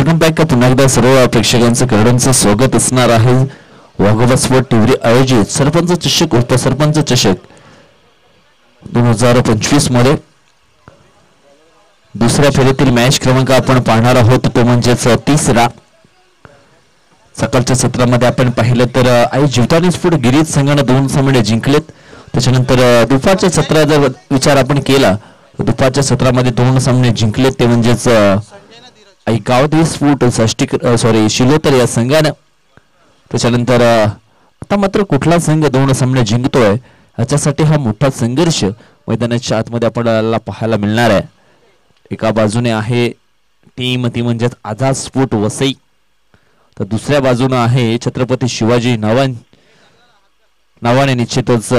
Welcome back. पुन्हा एकदा सर्व प्रेक्षकांचं करडांचं स्वागत असणार आहे वाघोबा स्पोर्ट टीव्ही आयोजित सरपंच चषक उपसरपंच चषक 2025 मध्ये दुसऱ्या फेरीतील मॅच क्रमांक आपण पाहणार आहोत तो म्हणजेच तिसरा. सकाळच्या सत्रामध्ये आपण पाहिलं तर आई जीवतानी स्फोट गिरीज संघाने 2 सामने जिंकलेत. त्याच्यानंतर दुपारच्या सत्रात जर विचार आपण केला तर दुपारच्या सत्रामध्ये 2 सामने जिंकलेत ते म्हणजेच आई गावदेवी स्फोट शिलोतर या संघाने. त्याच्यानंतर आता मात्र कुठला संघ 2 सामने जिंकतोय याच्यासाठी हा मोठा संघर्ष मैदानाच्या आतमध्ये आपल्याला पाहायला मिळणार आहे. एका बाजूने आहे टीम ती म्हणजेच आझाद स्फोट वसई, तर दुसऱ्या बाजूने आहे छत्रपती शिवाजी नावाने निश्चितच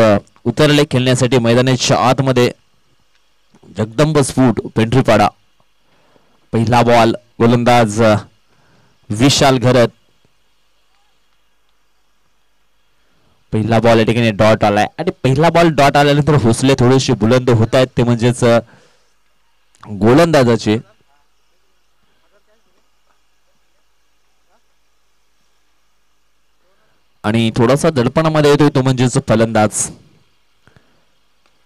उतरले खेळण्यासाठी मैदानाच्या आतमध्ये जगदंब स्फोट पेंढरीपाडा. पहिला बॉल गोलंदाज विशाल घरत. पहिला बॉल या ठिकाणी डॉट आलाय आणि पहिला बॉल डॉट आल्यानंतर हौसले थोडेसे बुलंद होत आहेत ते म्हणजेच गोलंदाजाचे. आणि थोडासा दडपणामध्ये येतोय तो म्हणजेच फलंदाज.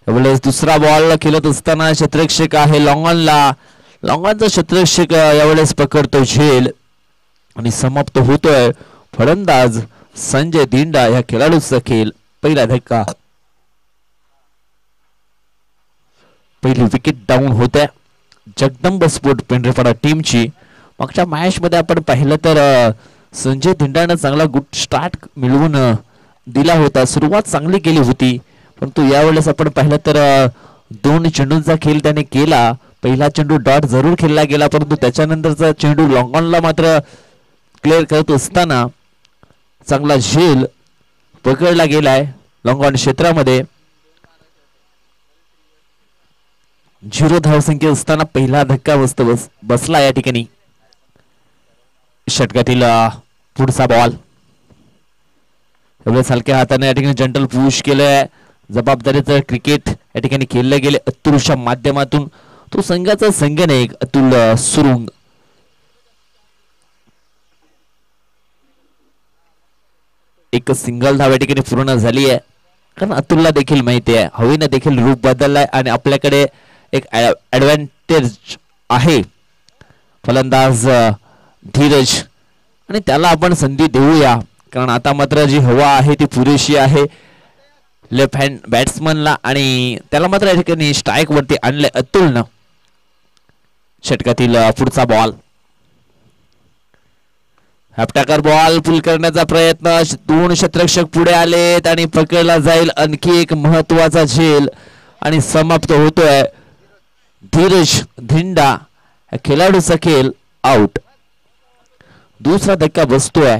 यावेळेस दुसरा बॉल खेळत असताना क्षेत्ररक्षक आहे लॉंगॉनचा क्षेत्ररक्षक यावेळेस पकडतो झेल आणि समाप्त होतोय फलंदाज संजय दिंडा या खेळाडूचा खेळ. पहिला धक्का, पहिली विकेट डाऊन होत्या जगदंब स्पोर्ट पेंढरीपाडा टीमची. मागच्या मॅच मध्ये आपण पाहिलं तर संजय दिंडाने चांगला गुड स्टार्ट मिळवून दिला होता, सुरुवात चांगली केली होती, परंतु यावेळेस आपण पाहिलं तर 2 चेंडूंचा खेळ त्याने केला. पहिला चेंडू डॉट जरूर खेळला गेला परंतु त्याच्यानंतरचा चेंडू लॉंगॉनला मात्र क्लिअर करत असताना चांगला झेल पकडला गेलाय लॉंगॉन क्षेत्रामध्ये. 0 धावसंख्या असताना पहिला धक्का बसला या ठिकाणी. षटकातील पुढचा बॉल एवढ्या हलक्या हाताने या ठिकाणी जंटल पुश केलंय. जबाबदारीचं क्रिकेट या ठिकाणी खेळले गेले अतुलच्या माध्यमातून. तो संघाचा संघनायक अतुल सुरुंग. एक सिंगल धाव या ठिकाणी पूर्ण झाली आहे कारण अतुलला देखील माहिती आहे हवेने देखील रूप बदललाय आणि आपल्याकडे एक ऍडव्हान्टेज आहे. फलंदाज धीरज आणि त्याला आपण संधी देऊया कारण आता मात्र जी हवा आहे ती पुरेशी आहे लेफ्ट हँड बॅट्समनला आणि त्याला मात्र या ठिकाणी स्ट्राईक वरती आणले अतुलनं. षटकातील पुढचा बॉल हॅपटाकर बॉल पुल करण्याचा प्रयत्न. 2 क्षेत्ररक्षक पुढे आलेत आणि पकडला जाईल आणखी एक महत्वाचा झेल आणि समाप्त होतोय धीरज धिंडा या खेळाडूचा खेळ आउट. दुसरा धक्का बसतोय.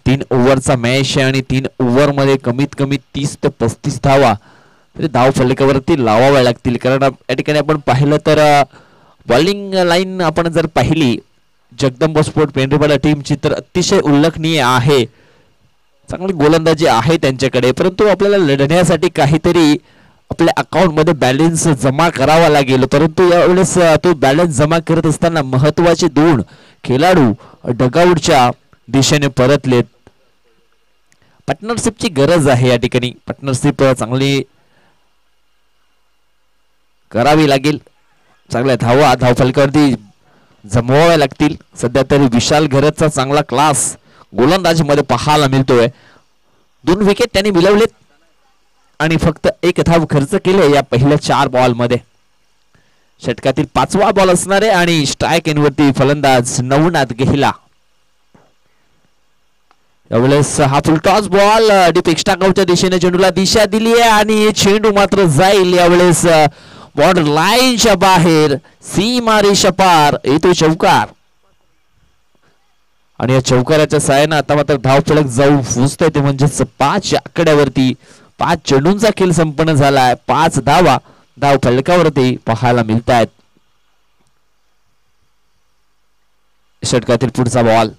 3 ओव्हरचा मॅच आहे आणि 3 ओव्हर मध्ये कमीत कमी 30 ते 35 धावा तरी धाव फलकावरती लावाव्या लागतील कारण या ठिकाणी आपण पाहिलं तर बॉलिंग लाईन आपण जर पाहिली जगदंब स्पोर्ट पेंढरीपाडा टीमची तर अतिशय उल्लेखनीय आहे. चांगली गोलंदाजी आहे त्यांच्याकडे परंतु आपल्याला लढण्यासाठी काहीतरी आपल्या अकाउंट मध्ये बॅलन्स जमा करावा लागेल. परंतु यावेळेस तो बॅलन्स जमा करत असताना महत्वाचे 2 खेळाडू डगआउटच्या दिशेने परतलेत. पार्टनरशिपची गरज आहे या ठिकाणी. पार्टनरशिप चांगली करावी लागेल. चांगल्या धाव फलकावरती जमवाव्या लागतील. सध्या तरी विशाल घरतचा चांगला क्लास गोलंदाजी मध्ये पाहायला मिळतोय. 2 विकेट त्यांनी मिळवलेत आणि फक्त 1 धाव खर्च केले या पहिल्या 4 बॉल मध्ये. षटकातील 5वा बॉल असणार आहे आणि स्ट्राईक एनवरती फलंदाज नवनाथ गेहिला. यावेळेस हा फुलटॉस बॉल डीप एक्स्ट्रा कव्हरच्या दिशेने चेंडूला दिशा दिली आहे आणि चेंडू मात्र जाईल यावेळेस बॉर्डर लाईनच्या बाहेर सीमारेषा पार येतो चौकार आणि या चौकाराच्या साहाय्याने आता मात्र धाव फलक जाऊन पोहोचतोय ते म्हणजेच 5 आकड्यावरती. 5 चेंडूंचा खेळ संपन्न झालाय. 5 धावा धाव फलकावरती पाहायला मिळत आहेत. षटकातील पुढचा बॉल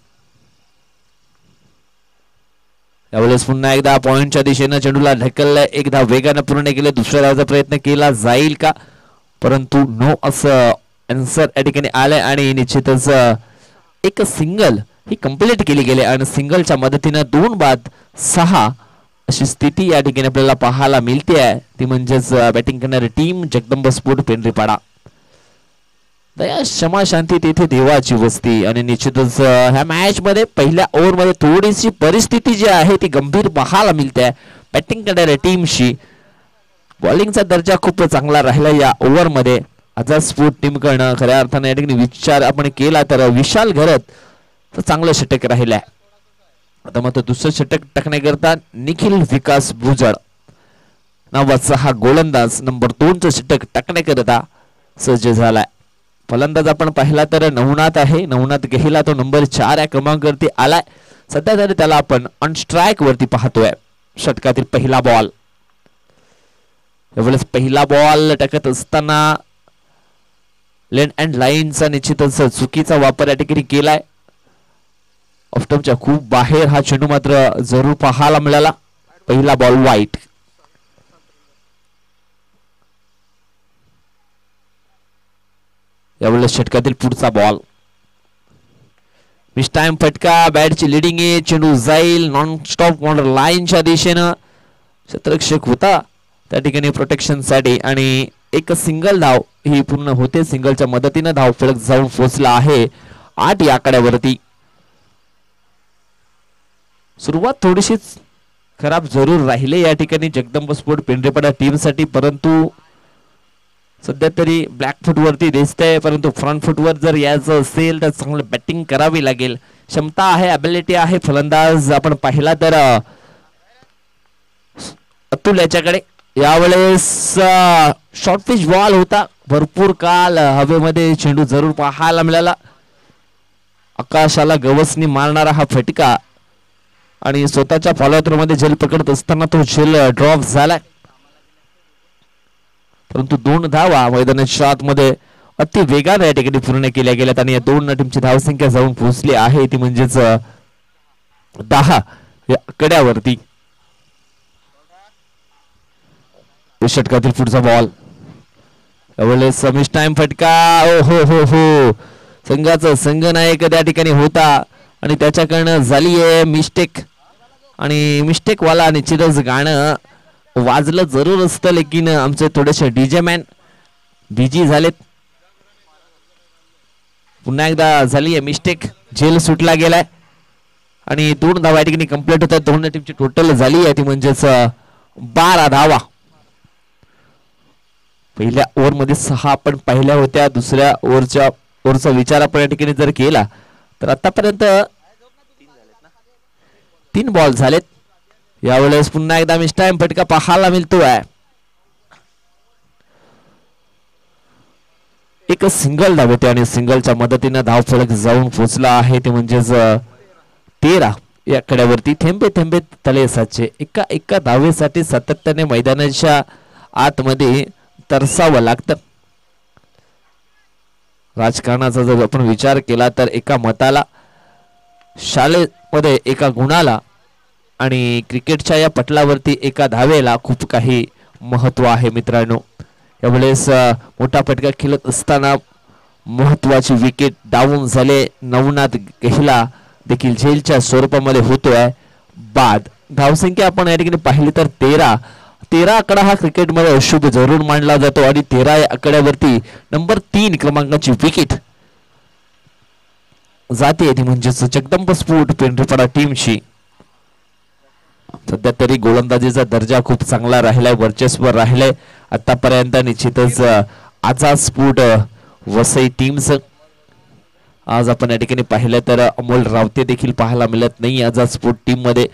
यावेळेस पुन्हा एकदा पॉइंटच्या दिशेने चेंडूला ढकललाय. 1 धाव वेगाने पूर्ण केले. दुसऱ्या धावाचा प्रयत्न केला जाईल का परंतु नो असं आन्सर या ठिकाणी आलंय आणि निश्चितच एक सिंगल ही कंप्लीट केली गेली आणि सिंगलच्या मदतीने 2 बाद 6 अशी स्थिती या ठिकाणी आपल्याला पाहायला मिळते आहे. ती म्हणजेच बॅटिंग करणारी टीम जगदंब स्पोर्ट पेंढरीपाडा. दया क्षमा शांती तेथे देवाची वस्ती. आणि निश्चितच ह्या मॅच मध्ये पहिल्या ओव्हर मध्ये थोडीशी परिस्थिती जी आहे ती गंभीर पाहायला मिळते आहे. बॅटिंग करणाऱ्या टीमशी बॉलिंगचा दर्जा खूप चांगला राहिला या ओव्हर मध्ये. आझाद स्पोर्ट टीम कडनं खऱ्या अर्थाने या ठिकाणी विचार आपण केला तर विशाल घरत चांगलं षटक राहिलंय. आता मात्र दुसरं षटक टाकण्याकरता निखिल विकास भुजळ नावाचा हा गोलंदाज नंबर 2 चं षटक टाकण्याकरता सज्ज झालाय. फलंदाज आपण पाहिला तर नवनाथ आहे. नवनाथ गेला तो नंबर 4 या क्रमांकावरती आलाय. सध्या तरी त्याला आपण ऑन स्ट्राइक वरती पाहतोय. षटकातील पहिला बॉल. यावेळेस पहिला बॉल टाकत असताना लेन अँड लाईनचा निश्चितच चुकीचा वापर या ठिकाणी केलाय. ऑफस्टंपच्या खूप बाहेर हा चेंडू मात्र जरूर पाहायला मिळाला. पहिला बॉल वाईट. यावेळेस षटकातील पुढचा बॉल. मिस टाइम फटका. बॅटची लिडिंग आहे. चेंडू जाईल नॉन स्टॉप कॉर्नर लाईनच्या दिशेनं. क्षेत्ररक्षक होता त्या ठिकाणी प्रोटेक्शन साठी आणि एक सिंगल धाव ही पूर्ण होते. सिंगलच्या मदतीने धाव फलक जाऊन पोहोचला आहे 8 या आकड्यावरती. सुरुवात थोडीशीच खराब जरूर राहिले या ठिकाणी जगदंब स्पोर्ट पेंढरीपाडा टीम साठी. परंतु सध्या तरी ब्लॅक फूट वरती दिसतंय. परंतु फ्रंट फूट वर जर यायचं असेल तर चांगलं बॅटिंग करावी लागेल. क्षमता आहे, ॲबिलिटी आहे. फलंदाज आपण पाहिला तर अतुल याच्याकडे. यावेळेस शॉर्ट पिच बॉल होता. भरपूर काल हवेमध्ये चेंडू जरूर पाहायला मिळाला. आकाशाला गवसणी मारणारा हा फटका आणि स्वतःच्या फॉलोअरमध्ये झेल पकडत असताना तो झेल ड्रॉप झालाय. परंतु 2 धावा मैदानाच्या आतमध्ये अति वेगाने या ठिकाणी पूर्ण केल्या गेल्यात आणि या 2 टीमची धावसंख्या जाऊन पोहोचली आहे ती म्हणजेच 10 या आकड्यावरती. षटकातील पुढचा बॉल. यावेळेस मिस टाइम फटका. ओ हो हो हो. संघाचा संघनायक त्या ठिकाणी होता आणि त्याच्याकडनं झाली आहे मिस्टेक. आणि मिस्टेक वाला निश्चितच गाणं वाजलं जरूर असतं. लेकिन आमचे थोडेसे डीजे मॅन बिजी झालेत. पुन्हा एकदा झाली आहे मिस्टेक. झेल सुटला गेलाय आणि 2 धावा या ठिकाणी कंप्लीट होतात. 2 टीमची टोटल झाली आहे ती म्हणजेच 12 धावा. पहिल्या ओव्हर मध्ये 6 आपण पाहिल्या होत्या. दुसऱ्या ओव्हरचा विचार आपण या ठिकाणी जर केला तर आतापर्यंत 3 बॉल झालेत. यावेळेस पुन्हा एकदा मिस टाइम फटका पाहायला मिळतोय. एक सिंगल धाव येते आणि सिंगलच्या मदतीने धाव फलक जाऊन पोहोचला आहे ते म्हणजेच 13 या कड्यावरती. थेंबे थेंबे तळे साचे. एका धावेसाठी सातत्याने मैदानाच्या आतमध्ये तरसावं लागतं. राजकारणाचा जर आपण विचार केला तर एका मताला, शाळेमध्ये एका गुणाला आणि क्रिकेटच्या या पटलावरती एका धावेला खूप काही महत्व आहे मित्रांनो. यावेळेस मोठा फटका खेळत असताना महत्वाची विकेट डाऊन झाले. नवनाथ गेहला देखील झेलच्या स्वरूपामध्ये होतोय बाद. धावसंख्या आपण या ठिकाणी पाहिली तर 13 आकडा हा क्रिकेटमध्ये अशुभ जरूर मानला जातो आणि 13 या आकड्यावरती नंबर 3 क्रमांकाची विकेट जाते ती म्हणजेच जगदंब स्पोर्ट पेंढरीपाडा टीमची. सध्या तरी गोलंदाजीचा दर्जा खूप चांगला राहिलाय, वर्चस्व राहिलंय आतापर्यंत. निश्चितच आझाद स्पोर्ट वसई टीमच आज आपण या ठिकाणी पाहिलं तर अमोल रावते देखील पाहायला मिळत नाही आझाद स्पोर्ट टीम मध्ये.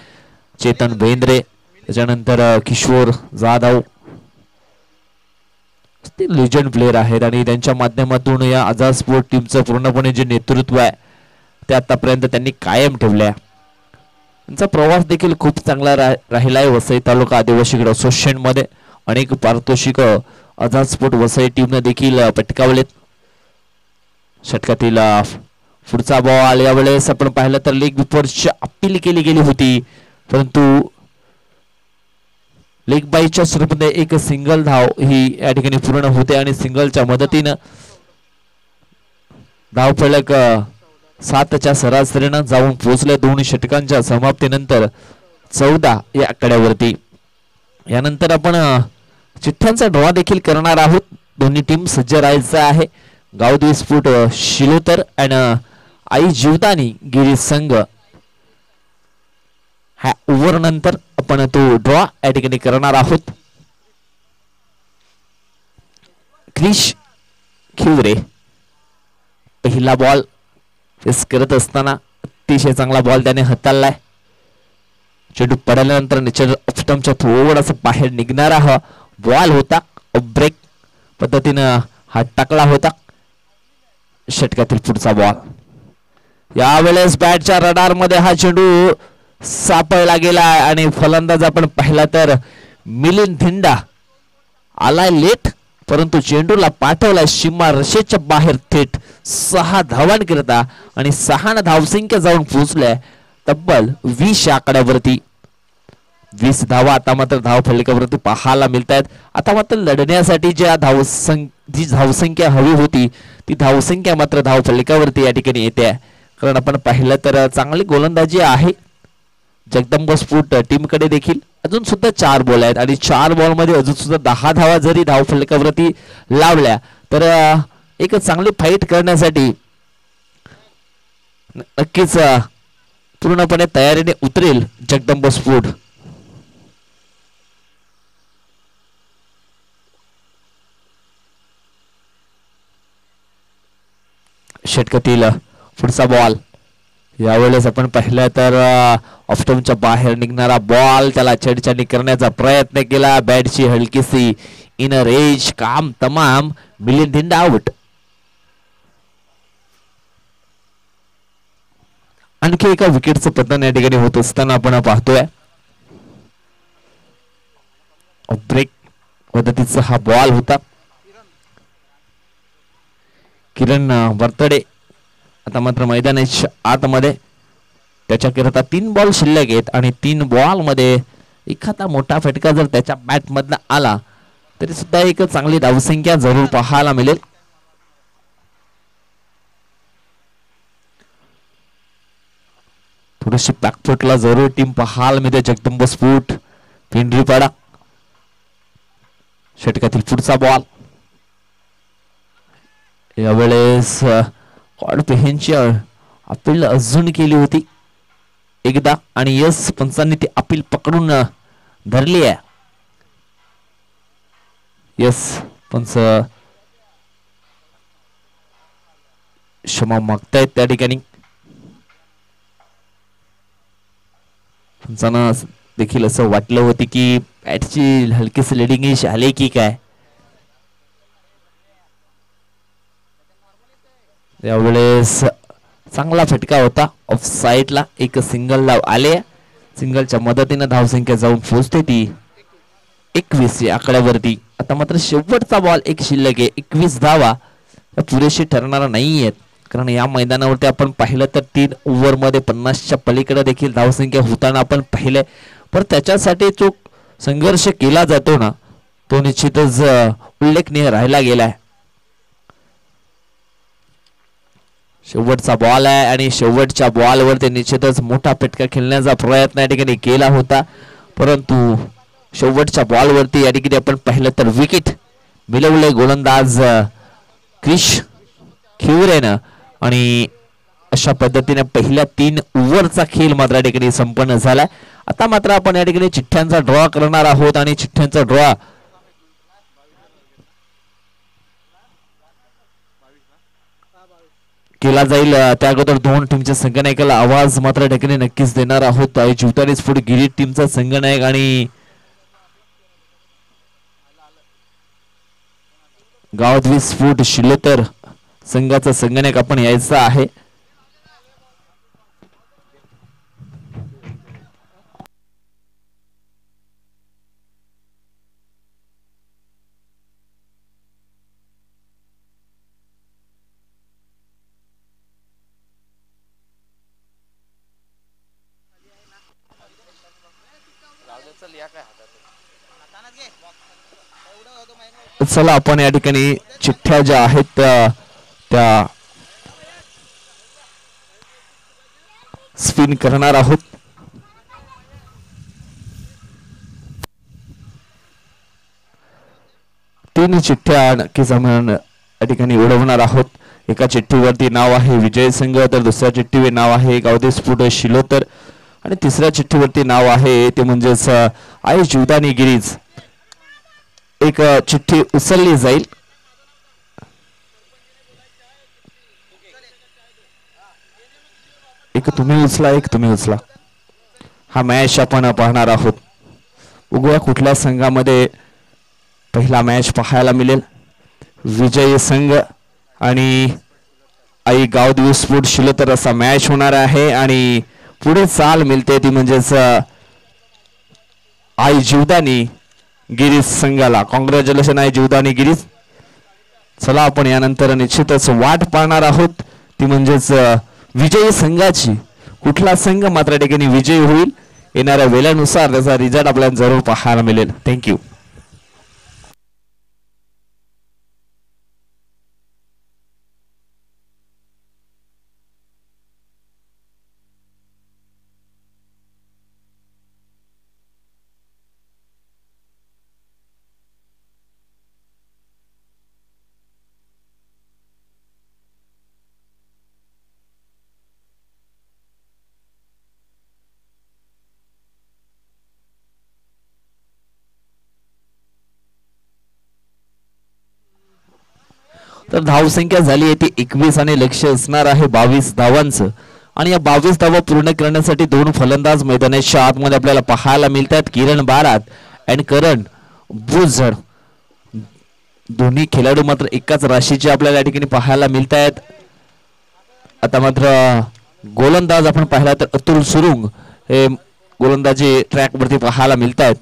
चेतन बेंद्रे, त्याच्यानंतर किशोर जाधव ते लिजंड प्लेयर आहेत आणि त्यांच्या माध्यमातून या आझाद स्पोर्ट टीमचं पूर्णपणे जे नेतृत्व आहे ते आतापर्यंत त्यांनी कायम ठेवलंय. त्यांचा प्रवास देखील खूप चांगला राहिलाय. वसई तालुका आदिवासी क्रीडा असोसिएशन मध्ये अनेक पारितोषिक आझाद स्पोर्ट वसई टीमने देखील पटकावलेत. षटकातील पुढचा बॉल. यावेळेस आपण पाहिलं तर लेग बिफोरची अपील केली गेली होती परंतु लेग बाईच्या स्वरूपात एक सिंगल धाव ही या ठिकाणी पूर्ण होते आणि सिंगलच्या मदतीनं धाव फलक 7च्या सरासरीनं जाऊन पोहोचले 2 षटकांच्या समाप्तीनंतर 14 या आकड्यावरती. यानंतर आपण चिठ्ठ्यांचा ड्रॉ देखील करणार आहोत. दोन्ही टीम सज्ज राहायचं आहे. गावदेवी स्फोट शिलोतर आणि आई जीवदानी गिरी संघ ह्या ओव्हर नंतर आपण तो ड्रॉ या ठिकाणी करणार आहोत. क्रिश खिवरे पहिला बॉल फेस करत असताना अतिशय चांगला बॉल त्याने हाताळलाय. चेंडू पडल्यानंतर निश्चितच्या थोडासा बाहेर निघणारा हा बॉल होता. ब्रेक पद्धतीनं हात टाकला होता. षटकातील पुढचा बॉल. यावेळेस बॅटच्या रडार मध्ये हा चेंडू सापडला गेला आणि फलंदाज आपण पाहिला तर मिलिंद धिंडा आलाय लेट, परंतु चेंडूला पाठवलाय सीमा रशेच्या बाहेर थेट 6 धावांकरिता आणि 6 धावसंख्या जाऊन पोहोचल्या तब्बल 20 आकड्यावरती. 20 धावा आता मात्र धाव फलकावरती पाहायला मिळत आहेत. आता मात्र लढण्यासाठी जी धावसंख्या हवी होती ती धावसंख्या मात्र धाव फलकावरती या ठिकाणी येते. कारण आपण पाहिलं तर चांगली गोलंदाजी आहे जगदंब स्फोट टीम कडे देखील. अजून सुद्धा 4 बॉल आहेत आणि 4 बॉल मध्ये अजून सुद्धा 10 धावा जरी धाव फलकावरती लावल्या तर एक चांगली फाईट करण्यासाठी नक्कीच पूर्णपणे तयारीने उतरेल जगदंब स्फोट. षटकातील पुढचा बॉल. यावेळेस आपण पाहिलं तर ऑफस्टंपच्या बाहेर निघणारा बॉल, त्याला छेडछाडी करण्याचा प्रयत्न केला. बॅटची हलकीसी इनर एज काम तमाम. मिलिंद धिंडा आउट. आणखी एका विकेटचं पतन या ठिकाणी होत असताना आपण पाहतोय. ब्रेक पद्धतीचा हा बॉल होता. किरण बरतडे आता मात्र मैदानाच्या आतमध्ये. त्याच्याकरिता 3 बॉल शिल्लक आहेत आणि 3 बॉल मध्ये एखादा मोठा फटका जर त्याच्या बॅट मधला आला तरी सुद्धा एक चांगली धावसंख्या जरूर पाहायला मिळेल. थोडीशी बॅकफुटला जरूर टीम पाहायला मिळते जगदंब स्फोट पिंडरीपाडा. षटकातील पुढचा बॉल. यावेळेस कॉड पेहनची अपील अजून केली होती एकदा आणि यस पंचांनी ती अपील पकडून धरली आहे. यस पंच क्षमा मागतायत त्या ठिकाणी. पंचांना देखील असं वाटलं होतं की बॅटची हलकीशी लिडिंग आले की काय. यावेळेस चांगला फटका होता ऑफ साइडला. एक सिंगल धाव आले. सिंगलच्या मदतीने धावसंख्या जाऊन पोहोचते ती 21 या आकड्यावरती. आता मात्र शेवटचा बॉल एक शिल्लक आहे. 21 धावा पुरेशी ठरणार नाहीयेत कारण या मैदानावरती आपण पाहिलं तर 3 ओव्हर मध्ये 50च्या पलीकडे देखील धावसंख्या होताना आपण पाहिले. पण त्याच्यासाठी जो संघर्ष केला जातो ना तो निश्चितच उल्लेखनीय राहिला गेलाय. शेवटचा बॉल आहे आणि शेवटच्या बॉलवरती निश्चितच मोठा फटका खेळण्याचा प्रयत्न या ठिकाणी केला होता, परंतु शेवटच्या बॉलवरती या ठिकाणी आपण पाहिलं तर विकेट मिळवले गोलंदाज क्रिश खिवरेनं. आणि अशा पद्धतीने पहिल्या 3 ओव्हरचा खेळ मात्र या ठिकाणी संपन्न झालाय. आता मात्र आपण या ठिकाणी चिठ्ठ्यांचा ड्रॉ करणार आहोत आणि चिठ्ठ्यांचा ड्रॉ केला जाईल. त्या अगोदर 2 टीमच्या संघनायकाला आवाज मात्र ठिकाणी नक्कीच देणार आहोत. जीवतारी स्फोट गिरीट टीमचा संघनायक आणि गावदेवी स्फोट शिलोतर संघाचा संघनायक आपण यायचा आहे. चला आपण या ठिकाणी चिठ्ठ्या ज्या आहेत त्या स्पिन करणार आहोत. तीन चिठ्ठ्या नक्कीच आपण या ठिकाणी उडवणार आहोत. एका चिठ्ठीवरती नाव आहे विजय संघ, तर दुसऱ्या चिठ्ठीवर नाव आहे गावदे स्फुट शिलोतर आणि तिसऱ्या चिठ्ठीवरती नाव आहे ते म्हणजेच आई जीवदानी गिरीज. एक चिठ्ठी उचलली जाईल. एक तुम्ही उचला, एक तुम्ही उचला. हा मॅच आपण पाहणार आहोत. बघूया कुठल्या संघामध्ये पहिला मॅच पाहायला मिळेल. विजय संघ आणि आई गावदेवी स्पोर्ट शिलोतर असा मॅच होणार आहे आणि पुढे चाल मिळते ती म्हणजेच आई जीवदानी गिरीज संघाला. कॉंग्रॅच्युलेशन आई जीवदानी गिरीज. चला आपण यानंतर निश्चितच वाट पाहणार आहोत ती म्हणजेच विजयी संघाची. कुठला संघ मात्र ठिकाणी विजयी होईल येणाऱ्या वेळेनुसार त्याचा रिझल्ट आपल्याला जरूर पाहायला मिळेल. थँक्यू. तर धावसंख्या झाली आहे ती 21 आणि लक्ष असणार आहे 22 धावांचं. आणि या 22 धावा पूर्ण करण्यासाठी दोन फलंदाज मैदानाच्या आतमध्ये आपल्याला पाहायला मिळतात. किरण बारात अँड करण भुजड. दोन्ही खेळाडू मात्र एकाच राशीचे आपल्याला या ठिकाणी पाहायला मिळत आहेत. आता मात्र गोलंदाज आपण पाहिला तर अतुल सुरुंग हे गोलंदाजी ट्रॅक वरती पाहायला मिळत आहेत.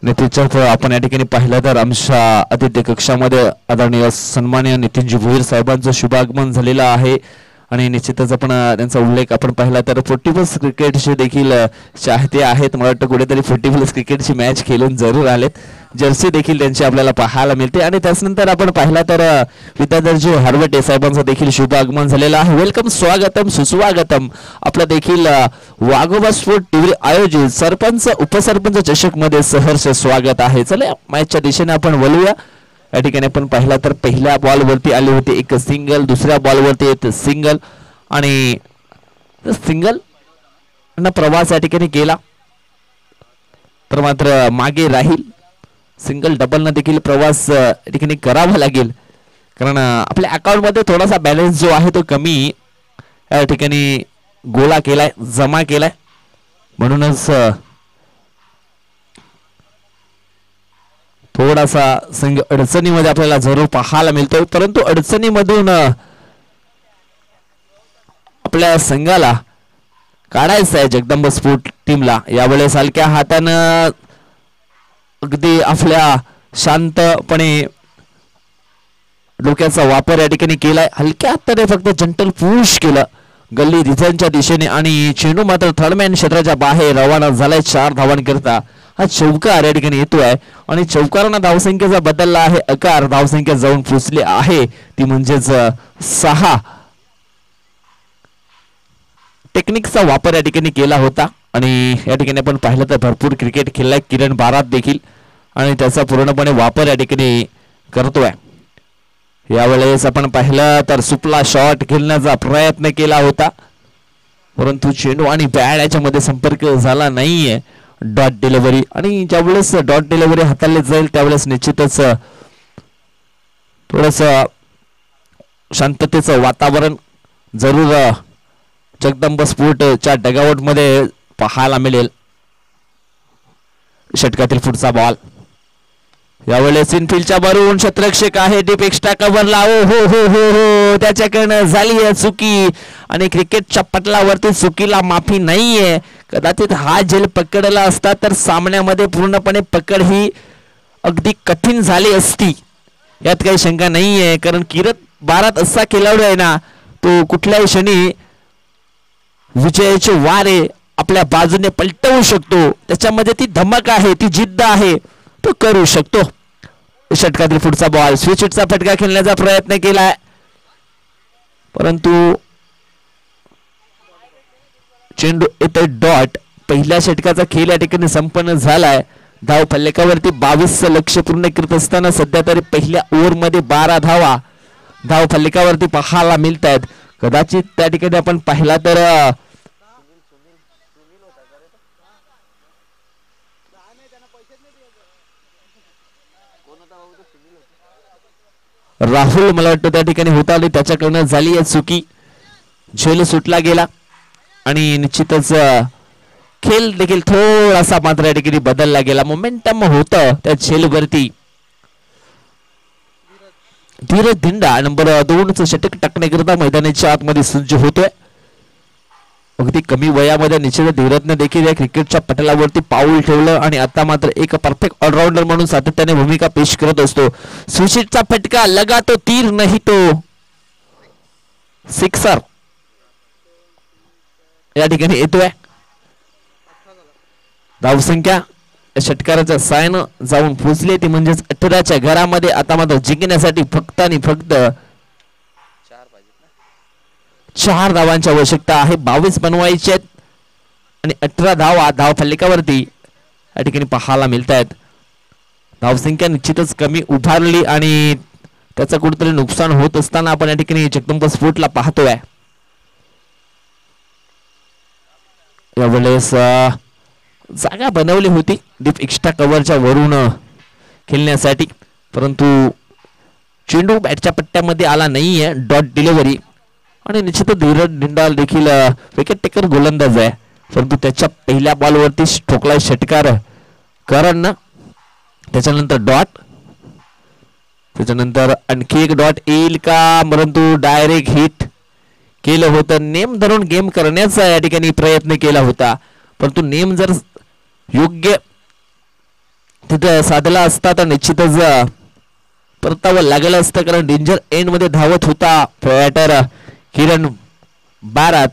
नेतृत्व आपण या ठिकाणी पाहिलं तर आमच्या आतिथ्य कक्षामध्ये आदरणीय सन्माननीय नितीनजी भोईर साहेबांचं शुभागमन झालेलं आहे आणि निश्चितच आपण त्यांचा उल्लेख आपण पाहिला तर 40+ क्रिकेटचे देखील चाहते आहेत. मला वाटतं कुठेतरी 40+ क्रिकेटची मॅच खेळून जरूर आलेत. जर्सी देखील त्यांची आपल्याला पाहायला मिळते. आणि त्याचनंतर आपण पाहिला तर विद्याधरजी हरवटे साहेबांचं देखील शुभागमन झालेलं आहे. वेलकम, स्वागतम, सुस्वागतम. आपलं देखील वाघोबा स्पोर्ट टीव्ही आयोजित सरपंच उपसरपंच चषक मध्ये सहर्ष स्वागत आहे. चला मॅचच्या दिशेने आपण वळूया. या ठिकाणी आपण पाहिला तर पहिल्या बॉलवरती आले होते एक सिंगल, दुसऱ्या बॉलवरती एक सिंगल आणि सिंगल प्रवास या ठिकाणी केला तर मात्र मागे राहील. सिंगल डबल न देखील प्रवास या ठिकाणी करावा लागेल कारण आपल्या अकाउंट मध्ये थोडासा बॅलन्स जो आहे तो कमी या ठिकाणी गोळा केलाय, जमा केलाय. म्हणूनच थोडासा संघ अडचणीमध्ये आपल्याला जरूर पाहायला मिळतोय. परंतु अडचणीमधून आपल्या संघाला काढायचं आहे जगदंब स्पोर्ट टीमला. यावेळेस हलक्या हातानं अगदी आपल्या शांतपणे डोक्याचा वापर या ठिकाणी केलाय. हलक्या हाताने फक्त जंटल पुश केलं गल्ली रिझनच्या दिशेने आणि चेंडू मात्र थर्डमॅन क्षेत्राच्या बाहेर रवाना झालाय 4 धावांकरता. हा चौकार या ठिकाणी येतोय आणि चौकारांना धावसंख्येचा बदलला आहे आकार. धावसंख्या जाऊन पोचली आहे ती म्हणजेच 6. टेक्निकचा वापर या ठिकाणी केला होता आणि या ठिकाणी आपण पाहिलं तर भरपूर क्रिकेट खेळलाय किरण बारात देखील आणि त्याचा पूर्णपणे वापर या ठिकाणी करतोय. यावेळेस आपण पाहिलं तर सुपला शॉट खेळण्याचा प्रयत्न केला होता परंतु चेंडू आणि बॅट याच्यामध्ये संपर्क झाला नाहीये. डॉट डिलिव्हरी आणि ज्यावेळेस डॉट डिलिव्हरी हाताळली जाईल त्यावेळेस निश्चितच थोडस शांततेचं वातावरण जरूर जगदंब स्पोर्टच्या डगआउट मध्ये पाहायला मिळेल. षटकातील पुढचा बॉल यावेळेस इनफिल्डच्या वरून क्षेत्ररक्षक आहे डीप एक्स्ट्रा कव्हरला. हो हो हो हो हो त्याच्याकडनं झाली आहे चुकी आणि क्रिकेटच्या पटलावरती चुकीला माफी नाहीये. कदाचित हा झेल पकडला असता तर सामन्यामध्ये पूर्णपणे पकड ही अगदी कठीण झाली असती यात काही शंका नाहीये कारण किरण बारात असा खेळाडू आहे ना तो कुठल्याही क्षणी विजयाचे वारे आपल्या बाजूने पलटवू शकतो. त्याच्यामध्ये ती धमक आहे, ती जिद्द आहे. तो करू शकतो. षटकातील पुढचा बॉल स्विच हिटचा फटका खेळण्याचा प्रयत्न केलाय, परंतु चेंडू येते डॉट. पहिल्या षटकाचा खेळ या ठिकाणी संपन्न झालाय. धाव फलकावरती 22 लक्ष पूर्ण करत असताना सध्या तरी पहिल्या ओव्हर मध्ये 12 धावा धाव फलकावरती पाहायला मिळत आहेत. कदाचित त्या ठिकाणी आपण पाहिला तर राहुल मला वाटतं त्या ठिकाणी होता आणि त्याच्याकडनं झाली आहे चुकी. झेल सुटला गेला आणि निश्चितच खेळ देखील थोडासा मात्र या ठिकाणी बदलला गेला. मोमेंटम होतं त्या झेलवरती. धीरज धिंडा नंबर 2 षटक टाकण्याकरिता मैदानाच्या आतमध्ये सज्ज होतोय. अगदी कमी वयामध्ये निश्चित धीरजने देखील या क्रिकेटच्या पटलावरती पाऊल ठेवलं आणि आता मात्र एक परफेक्ट ऑलराऊंडर म्हणून सातत्याने भूमिका पेश करत असतो. सुशीटचा फटका लगा तो तीर नाही तो सिक्सर या ठिकाणी येतोय. धावसंख्या षटकाराच्या सायन जाऊन पोहोचली ती म्हणजेच 18च्या घरामध्ये. आता मात्र जिंकण्यासाठी फक्त आणि फक्त 4 धावांची आवश्यकता आहे. 22 बनवायचे आहेत आणि 18 धावा धाव फलकावरती या ठिकाणी पाहायला मिळत आहेत. धावसंख्या निश्चितच कमी उभारली आणि त्याचं कुठेतरी नुकसान होत असताना आपण या ठिकाणी जगदंब स्फोटला पाहतोय. यावेळेस जागा बनवली होती डीप एक्स्ट्रा कव्हरच्या वरून खेळण्यासाठी, परंतु चेंडू बॅटच्या पट्ट्यामध्ये आला नाहीये. डॉट डिलिव्हरी आणि निश्चित धीरज धिंडा देखील विकेट टेकर गोलंदाज आहे, परंतु त्याच्या पहिल्या बॉलवरती ठोकला षटकार करण. त्याच्यानंतर डॉट, त्याच्यानंतर आणखी एक डॉट येईल का, परंतु डायरेक्ट हिट केलं होतं. नेम धरून गेम करण्याचा या ठिकाणी प्रयत्न केला होता, परंतु नेम जर योग्य तिथं साधला असता तर निश्चितच परतावं लागलं असतं, कारण डेंजर एंड मध्ये धावत होता बॅटर किरण बारात.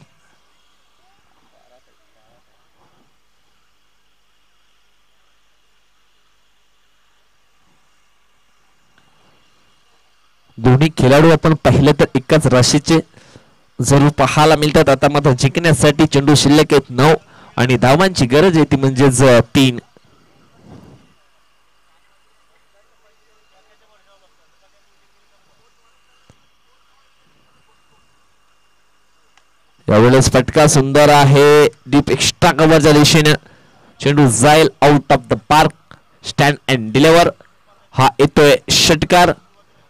दोन्ही खेळाडू आपण पाहिलं तर एकाच राशीचे जरूर पाहायला मिळतात. आता मात्र जिंकण्यासाठी चेंडू शिल्लक आहेत 9 आणि धावांची गरज आहे ती म्हणजेच 3. यावेळेस फटका सुंदर आहे डीप एक्स्ट्रा कव्हरच्या दिशेने. चेंडू जाईल out of the park. Stand and deliver हा येतोय षटकार.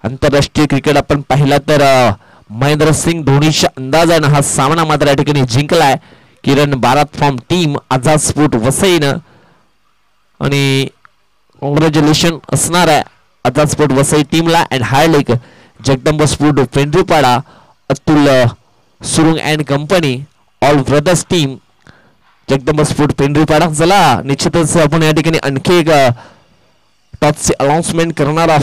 आंतरराष्ट्रीय क्रिकेट आपण पाहिला तर महेंद्रसिंग धोनीच्या अंदाजानं हा सामना मात्र या ठिकाणी जिंकलाय Kiran Barat from team Azad sport वसईनं. आणि कॉंग्रॅच्युलेशन असणार आहे आझाद स्पोर्ट वसई टीमला अँड हार्दिक Jagdamb sport Pendharipada, Atul Surung and company, all brothers team Jagdamb sport Pendharipada. चला निश्चितच आपण या ठिकाणी आणखी एक टॉपची अनाउन्समेंट करणार आहोत.